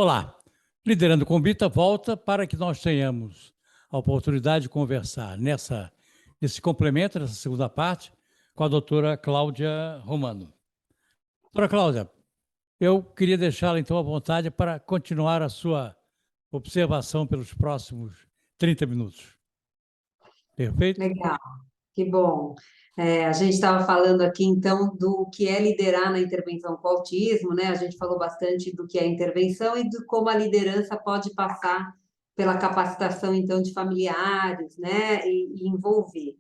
Olá, Liderando com Bita volta para que nós tenhamos a oportunidade de conversar nesse complemento, nessa segunda parte, com a doutora Cláudia Romano. Doutora Cláudia, eu queria deixá-la então à vontade para continuar a sua observação pelos próximos 30 minutos. Perfeito? Legal, que bom. A gente estava falando aqui, então, do que é liderar na intervenção com autismo, né? A gente falou bastante do que é intervenção e de como a liderança pode passar pela capacitação, então, de familiares, né? E envolver.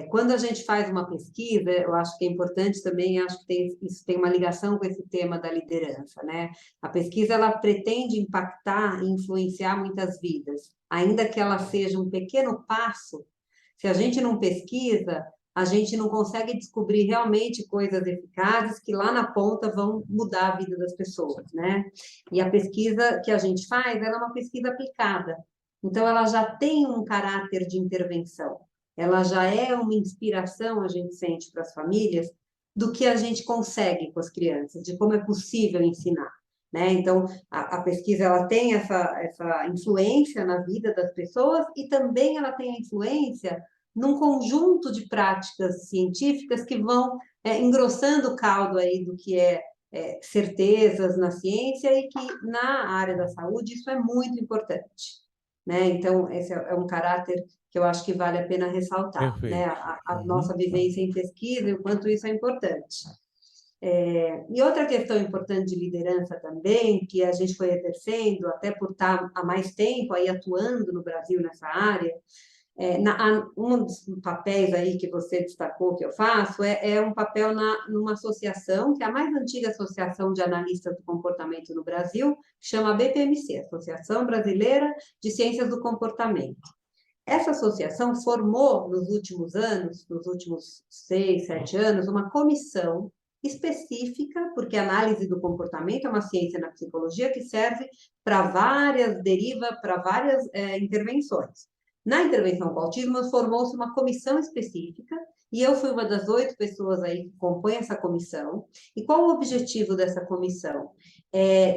Quando a gente faz uma pesquisa, eu acho que é importante também, acho que isso tem uma ligação com esse tema da liderança, né? A pesquisa, ela pretende impactar e influenciar muitas vidas, ainda que ela seja um pequeno passo. Se a gente não pesquisa, a gente não consegue descobrir realmente coisas eficazes que lá na ponta vão mudar a vida das pessoas, né? E a pesquisa que a gente faz, ela é uma pesquisa aplicada. Então, ela já tem um caráter de intervenção. Ela já é uma inspiração, a gente sente para as famílias, do que a gente consegue com as crianças, de como é possível ensinar. Né? Então, a pesquisa ela tem essa influência na vida das pessoas e também ela tem a influência num conjunto de práticas científicas que vão engrossando o caldo aí do que certezas na ciência e que na área da saúde isso é muito importante. Né? Então, esse é um caráter que eu acho que vale a pena ressaltar, né? Perfeito. A nossa vivência em pesquisa e o quanto isso é importante. E outra questão importante de liderança também, que a gente foi exercendo, até por estar há mais tempo aí atuando no Brasil nessa área, um dos papéis aí que você destacou que eu faço é um papel numa associação, que é a mais antiga associação de analistas do comportamento no Brasil, que chama BPMC, Associação Brasileira de Ciências do Comportamento. Essa associação formou nos últimos anos, nos últimos 6, 7 anos, uma comissão específica, porque a análise do comportamento é uma ciência na psicologia que serve deriva para várias intervenções. Na intervenção com autismo, formou-se uma comissão específica, e eu fui uma das 8 pessoas aí que compõem essa comissão. E qual o objetivo dessa comissão?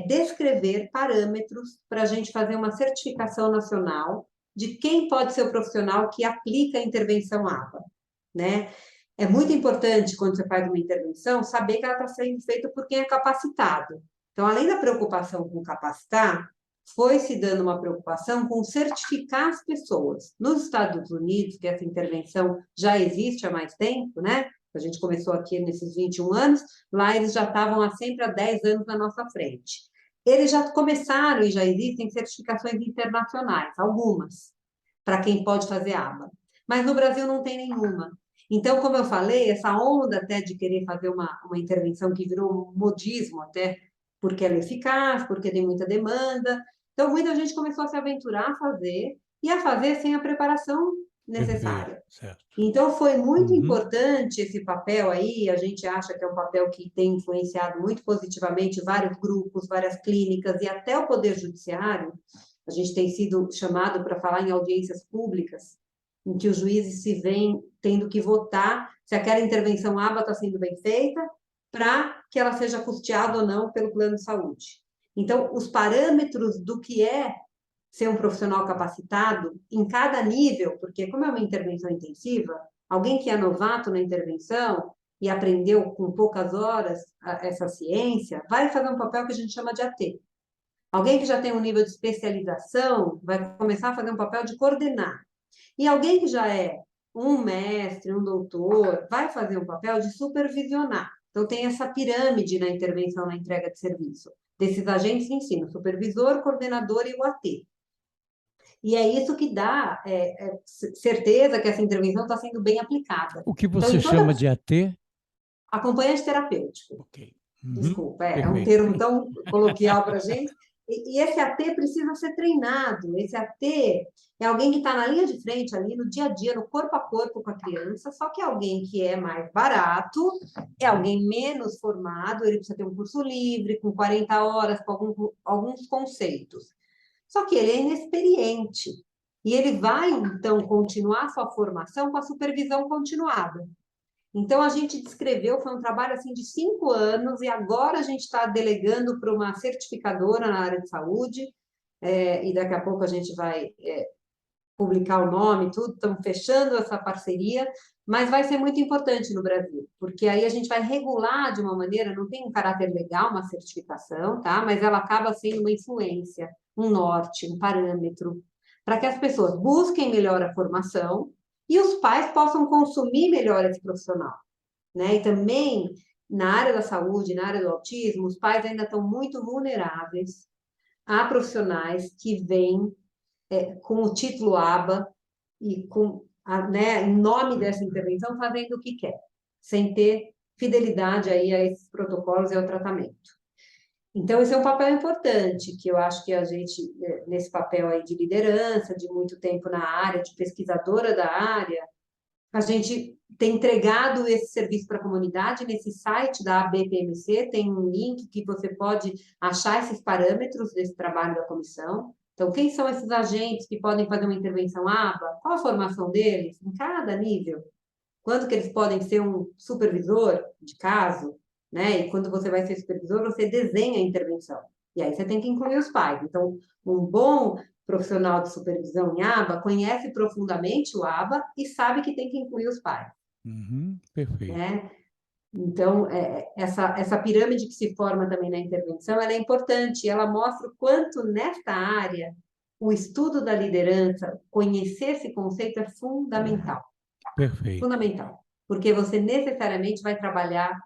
Descrever parâmetros para a gente fazer uma certificação nacional de quem pode ser o profissional que aplica a intervenção ABA, né? É muito importante, quando você faz uma intervenção, saber que ela está sendo feita por quem é capacitado. Então, além da preocupação com capacitar, foi se dando uma preocupação com certificar as pessoas. Nos Estados Unidos, que essa intervenção já existe há mais tempo, né? A gente começou aqui nesses 21 anos, lá eles já estavam sempre há 10 anos na nossa frente. Eles já começaram e já existem certificações internacionais, algumas, para quem pode fazer ABA. Mas no Brasil não tem nenhuma. Então, como eu falei, essa onda até de querer fazer uma intervenção que virou modismo até, porque ela é eficaz, porque tem muita demanda. Então, muita gente começou a se aventurar a fazer, e a fazer sem a preparação Perfeito, necessária. certo. Então, foi muito Uhum. importante esse papel aí, a gente acha que é um papel que tem influenciado muito positivamente vários grupos, várias clínicas e até o Poder Judiciário. A gente tem sido chamado para falar em audiências públicas, em que os juízes se veem tendo que votar se aquela intervenção ABA está sendo bem feita, para que ela seja custeada ou não pelo plano de saúde. Então, os parâmetros do que é ser um profissional capacitado em cada nível, porque como é uma intervenção intensiva, alguém que é novato na intervenção e aprendeu com poucas horas essa ciência, vai fazer um papel que a gente chama de AT. Alguém que já tem um nível de especialização vai começar a fazer um papel de coordenar. E alguém que já é um mestre, um doutor, vai fazer um papel de supervisionar. Então, tem essa pirâmide na intervenção, na entrega de serviço, desses agentes de ensino, supervisor, coordenador e o AT. E é isso que dá certeza que essa intervenção está sendo bem aplicada. O que Então, você chama de AT? acompanhante terapêutico. Ok. Uhum. Desculpa, é um Perfeito. termo tão coloquial para a gente. E esse AT precisa ser treinado. Esse AT é alguém que está na linha de frente ali, no dia a dia, no corpo a corpo com a criança, só que é alguém que é mais barato, é alguém menos formado, ele precisa ter um curso livre, com 40 horas, com alguns conceitos. Só que ele é inexperiente. E ele vai, então, continuar sua formação com a supervisão continuada. Então, a gente descreveu, foi um trabalho assim de 5 anos, e agora a gente está delegando para uma certificadora na área de saúde, e daqui a pouco a gente vai publicar o nome, tudo, estamos fechando essa parceria, mas vai ser muito importante no Brasil, porque aí a gente vai regular de uma maneira, não tem um caráter legal, uma certificação, tá? Mas ela acaba sendo uma influência, um norte, um parâmetro, para que as pessoas busquem melhor a formação e os pais possam consumir melhor esse profissional, né? E também na área da saúde, na área do autismo, os pais ainda estão muito vulneráveis a profissionais que vêm com o título ABA e em nome dessa intervenção, fazendo o que quer, sem ter fidelidade aí a esses protocolos e ao tratamento. Então, esse é um papel importante, que eu acho que a gente, nesse papel aí de liderança, de muito tempo na área, de pesquisadora da área, a gente tem entregado esse serviço para a comunidade. Nesse site da ABPMC tem um link que você pode achar esses parâmetros desse trabalho da comissão. Então, quem são esses agentes que podem fazer uma intervenção ABA? Qual a formação deles em cada nível? Quando que eles podem ser um supervisor de caso, né? E quando você vai ser supervisor, você desenha a intervenção. E aí você tem que incluir os pais. Então, um bom profissional de supervisão em ABA conhece profundamente o ABA e sabe que tem que incluir os pais, Perfeito. né? Então, essa pirâmide que se forma também na intervenção, ela é importante, ela mostra o quanto nesta área o estudo da liderança, conhecer esse conceito é fundamental. Perfeito. Fundamental, porque você necessariamente vai trabalhar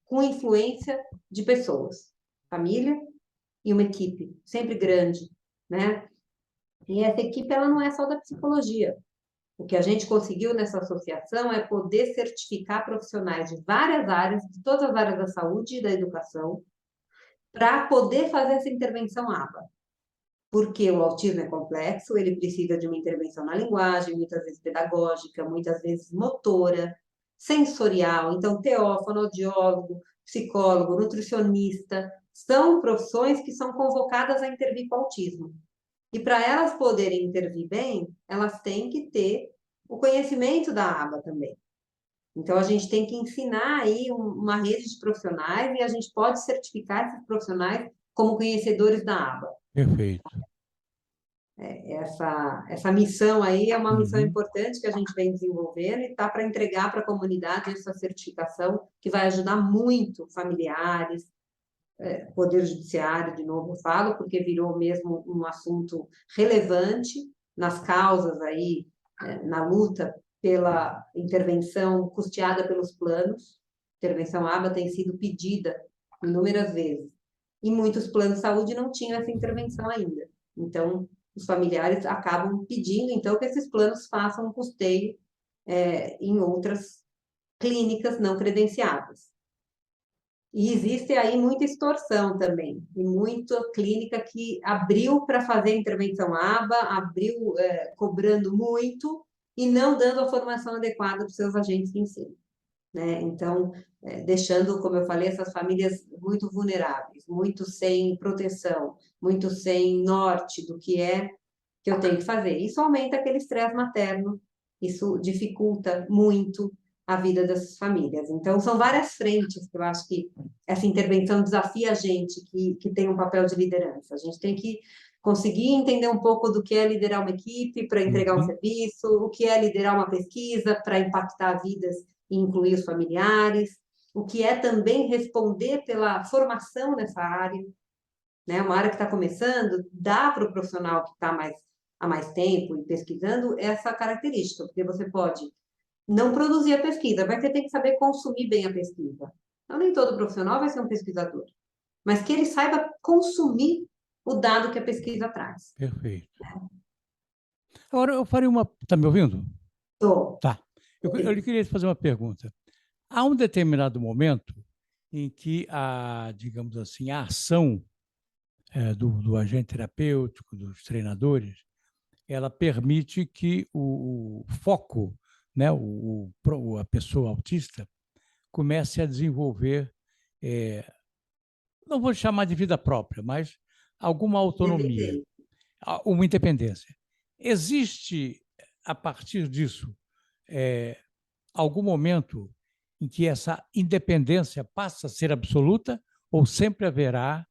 com influência de pessoas, família e uma equipe, sempre grande, né? E essa equipe, ela não é só da psicologia. O que a gente conseguiu nessa associação é poder certificar profissionais de várias áreas, de todas as áreas da saúde e da educação, para poder fazer essa intervenção ABA. Porque o autismo é complexo, ele precisa de uma intervenção na linguagem, muitas vezes pedagógica, muitas vezes motora, sensorial. Então, TO, fonoaudiólogo, psicólogo, nutricionista, são profissões que são convocadas a intervir com o autismo. E para elas poderem intervir bem, elas têm que ter o conhecimento da aba também. Então, a gente tem que ensinar aí uma rede de profissionais, e a gente pode certificar esses profissionais como conhecedores da aba. Perfeito. Essa missão aí é uma missão importante que a gente vem desenvolvendo e está para entregar para a comunidade essa certificação, que vai ajudar muito familiares, Poder Judiciário, de novo eu falo, porque virou mesmo um assunto relevante nas causas aí, na luta pela intervenção custeada pelos planos. A intervenção ABA tem sido pedida inúmeras vezes, e muitos planos de saúde não tinham essa intervenção ainda. Então, os familiares acabam pedindo, então, que esses planos façam um custeio em outras clínicas não credenciadas. E existe aí muita extorsão também, e muita clínica que abriu para fazer intervenção ABA, abriu cobrando muito e não dando a formação adequada para os seus agentes de ensino, né? Então, deixando, como eu falei, essas famílias muito vulneráveis, muito sem proteção, muito sem norte do que é que eu tenho que fazer. Isso aumenta aquele estresse materno, isso dificulta muito a vida dessas famílias. Então, são várias frentes que eu acho que essa intervenção desafia a gente que tem um papel de liderança. A gente tem que conseguir entender um pouco do que é liderar uma equipe para entregar um serviço, o que é liderar uma pesquisa para impactar vidas e incluir os familiares, o que é também responder pela formação nessa área, né? Uma área que está começando, dá para o profissional que está há mais tempo e pesquisando essa característica, porque você pode não produzir a pesquisa, mas você tem que saber consumir bem a pesquisa. Então, nem todo profissional vai ser um pesquisador, mas que ele saiba consumir o dado que a pesquisa traz. Perfeito. Agora, eu farei uma... Está me ouvindo? Tô. Tá. Eu lhe queria fazer uma pergunta. Há um determinado momento em que digamos assim, a ação do agente terapêutico, dos treinadores, ela permite que o foco, né, a pessoa autista, comece a desenvolver, não vou chamar de vida própria, mas alguma autonomia, uma independência. Existe, a partir disso, algum momento em que essa independência passa a ser absoluta ou sempre haverá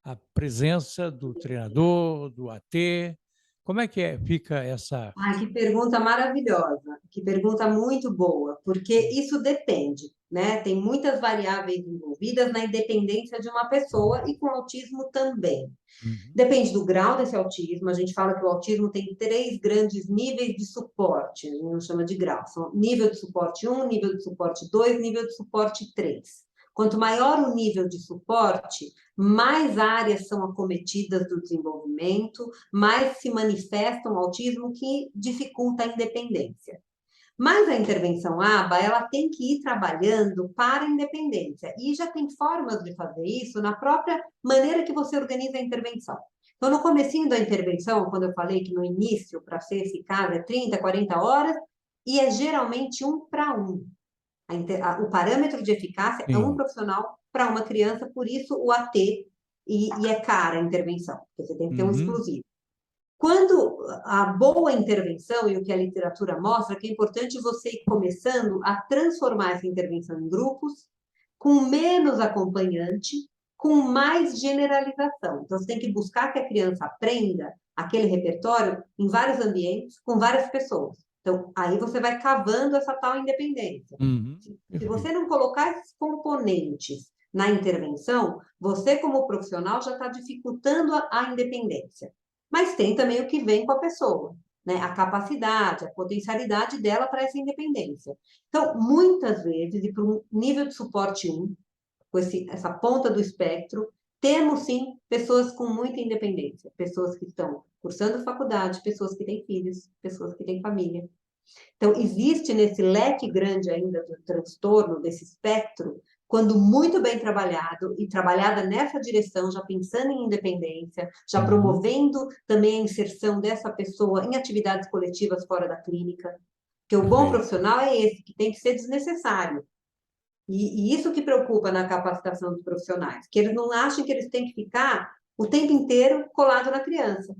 a presença do treinador, do AT? Como é que fica essa... Ai, que pergunta maravilhosa, que pergunta muito boa, porque isso depende, né? Tem muitas variáveis envolvidas na independência de uma pessoa e com autismo também. Uhum. Depende do grau desse autismo. A gente fala que o autismo tem três grandes níveis de suporte, a gente não chama de grau. São nível de suporte 1, nível de suporte 2, nível de suporte 3. Quanto maior o nível de suporte, mais áreas são acometidas do desenvolvimento, mais se manifesta um autismo que dificulta a independência. Mas a intervenção ABA, ela tem que ir trabalhando para a independência. E já tem formas de fazer isso na própria maneira que você organiza a intervenção. Então, no comecinho da intervenção, quando eu falei que no início, para ser eficaz, é 30, 40 horas, e é geralmente 1 para 1. O parâmetro de eficácia é um Sim. profissional para uma criança, por isso o AT, e é cara a intervenção, porque você tem que ter um Uhum. exclusivo. Quando a boa intervenção, e o que a literatura mostra, que é importante você ir começando a transformar essa intervenção em grupos, com menos acompanhante, com mais generalização. Então, você tem que buscar que a criança aprenda aquele repertório em vários ambientes, com várias pessoas. Então, aí você vai cavando essa tal independência. Uhum. Se você Perfeito. não colocar esses componentes na intervenção, você, como profissional, já está dificultando a independência. Mas tem também o que vem com a pessoa, né? A capacidade, a potencialidade dela para essa independência. Então, muitas vezes, e para um nível de suporte 1, com essa ponta do espectro, temos sim pessoas com muita independência, pessoas que estão cursando faculdade, pessoas que têm filhos, pessoas que têm família. Então, existe nesse leque grande ainda do transtorno, desse espectro, quando muito bem trabalhado e trabalhada nessa direção, já pensando em independência, já Uhum. promovendo também a inserção dessa pessoa em atividades coletivas fora da clínica, porque o bom Perfeito. profissional é esse, que tem que ser desnecessário. E isso que preocupa na capacitação dos profissionais, que eles não acham que eles têm que ficar o tempo inteiro colado na criança.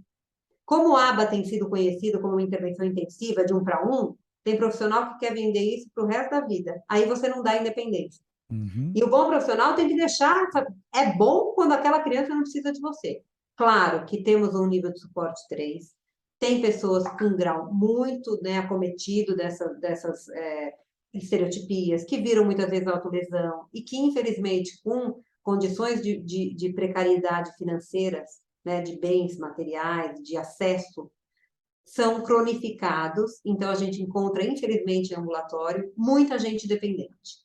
Como o ABA tem sido conhecido como uma intervenção intensiva de 1 para 1, tem profissional que quer vender isso para o resto da vida. Aí você não dá independência. Uhum. E o bom profissional tem que deixar, sabe? É bom quando aquela criança não precisa de você. Claro que temos um nível de suporte 3, tem pessoas com um grau muito, né, acometido dessas estereotipias, que viram muitas vezes autolesão e que, infelizmente, com condições de precariedade financeiras, né, de bens materiais, de acesso, são cronificados. Então, a gente encontra, infelizmente, em ambulatório, muita gente dependente.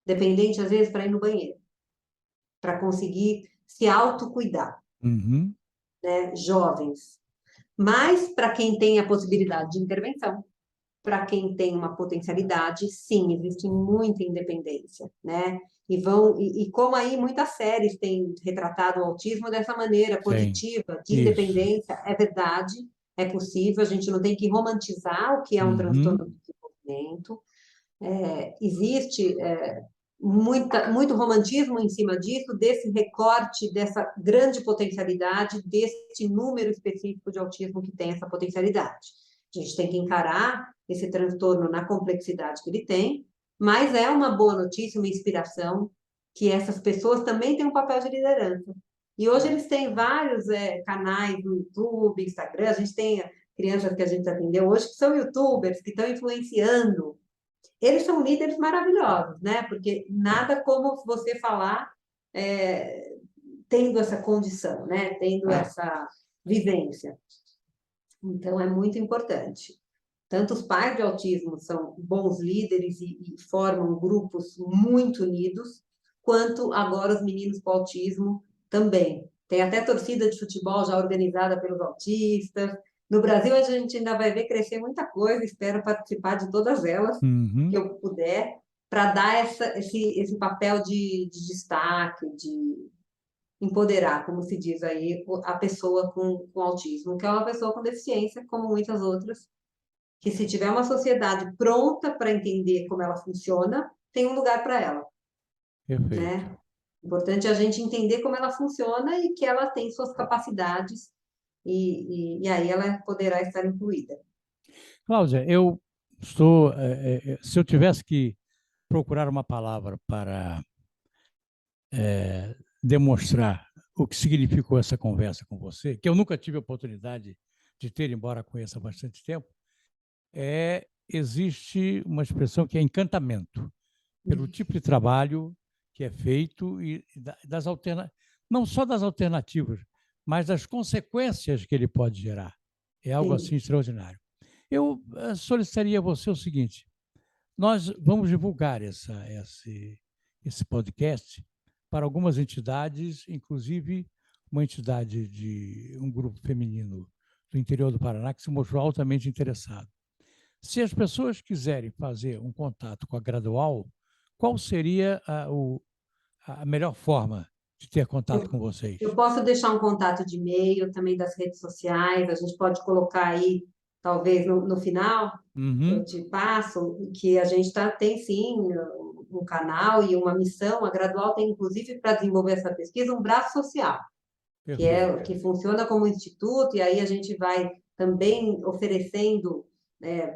Dependente, às vezes, para ir no banheiro, para conseguir se autocuidar, Uhum. né? Jovens. Mas, para quem tem a possibilidade de intervenção, para quem tem uma potencialidade, sim, existe muita independência, né? E como aí muitas séries têm retratado o autismo dessa maneira Sim. positiva, de Isso. independência, é verdade, é possível, a gente não tem que romantizar o que é um Uhum. transtorno do desenvolvimento. Existe muito romantismo em cima disso, desse recorte, dessa grande potencialidade, desse número específico de autismo que tem essa potencialidade. A gente tem que encarar esse transtorno na complexidade que ele tem, mas é uma boa notícia, uma inspiração, que essas pessoas também têm um papel de liderança. E hoje eles têm vários canais no YouTube, Instagram, a gente tem crianças que a gente atendeu hoje que são youtubers, que estão influenciando. Eles são líderes maravilhosos, né? Porque nada como você falar tendo essa condição, né? Tendo essa vivência. Então, é muito importante. Tanto os pais de autismo são bons líderes e formam grupos muito unidos, quanto agora os meninos com autismo também. Tem até torcida de futebol já organizada pelos autistas. No Brasil, a gente ainda vai ver crescer muita coisa, espero participar de todas elas, que Uhum. eu puder, para dar esse papel de destaque, de empoderar, como se diz aí, a pessoa com autismo, que é uma pessoa com deficiência, como muitas outras, que se tiver uma sociedade pronta para entender como ela funciona, tem um lugar para ela, Perfeito. né? Importante é a gente entender como ela funciona e que ela tem suas capacidades e aí ela poderá estar incluída. Cláudia, eu estou, se eu tivesse que procurar uma palavra para demonstrar o que significou essa conversa com você, que eu nunca tive a oportunidade de ter, embora conheça há bastante tempo, existe uma expressão que é encantamento, pelo tipo de trabalho que é feito e das não só das alternativas, mas das consequências que ele pode gerar. É algo assim extraordinário. Eu solicitaria a você o seguinte: nós vamos divulgar esse podcast para algumas entidades, inclusive uma entidade de um grupo feminino do interior do Paraná que se mostrou altamente interessado. Se as pessoas quiserem fazer um contato com a Gradual, qual seria a melhor forma de ter contato com vocês? Eu posso deixar um contato de e-mail, também das redes sociais, a gente pode colocar aí, talvez no final, eu te passo, que a gente tem sim um canal e uma missão, a Gradual tem inclusive para desenvolver essa pesquisa um braço social, que funciona como instituto, e aí a gente vai também oferecendo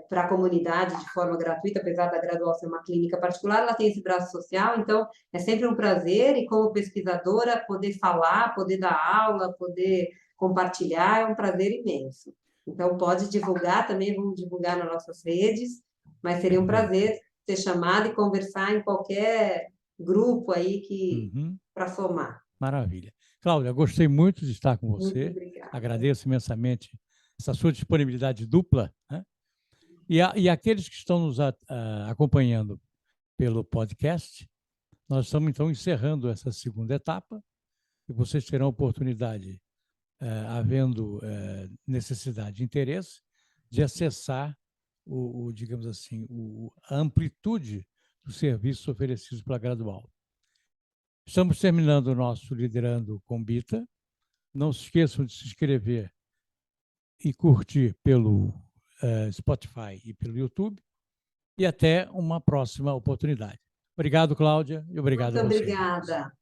para a comunidade de forma gratuita, apesar da Gradual ser uma clínica particular, ela tem esse braço social, então é sempre um prazer, e como pesquisadora, poder falar, poder dar aula, poder compartilhar, é um prazer imenso. Então, pode divulgar também, vamos divulgar nas nossas redes, mas seria um prazer ser chamado e conversar em qualquer grupo aí para somar. Maravilha. Cláudia, gostei muito de estar com você. Muito obrigada. Agradeço imensamente essa sua disponibilidade dupla, né? E aqueles que estão nos acompanhando pelo podcast, nós estamos, então, encerrando essa segunda etapa, e vocês terão oportunidade, havendo necessidade e interesse, de acessar digamos assim, a amplitude dos serviços oferecidos pela Gradual. Estamos terminando o nosso Liderando com Bita. Não se esqueçam de se inscrever e curtir pelo Spotify e pelo YouTube. E até uma próxima oportunidade. Obrigado, Cláudia, e obrigado a você. Muito obrigada.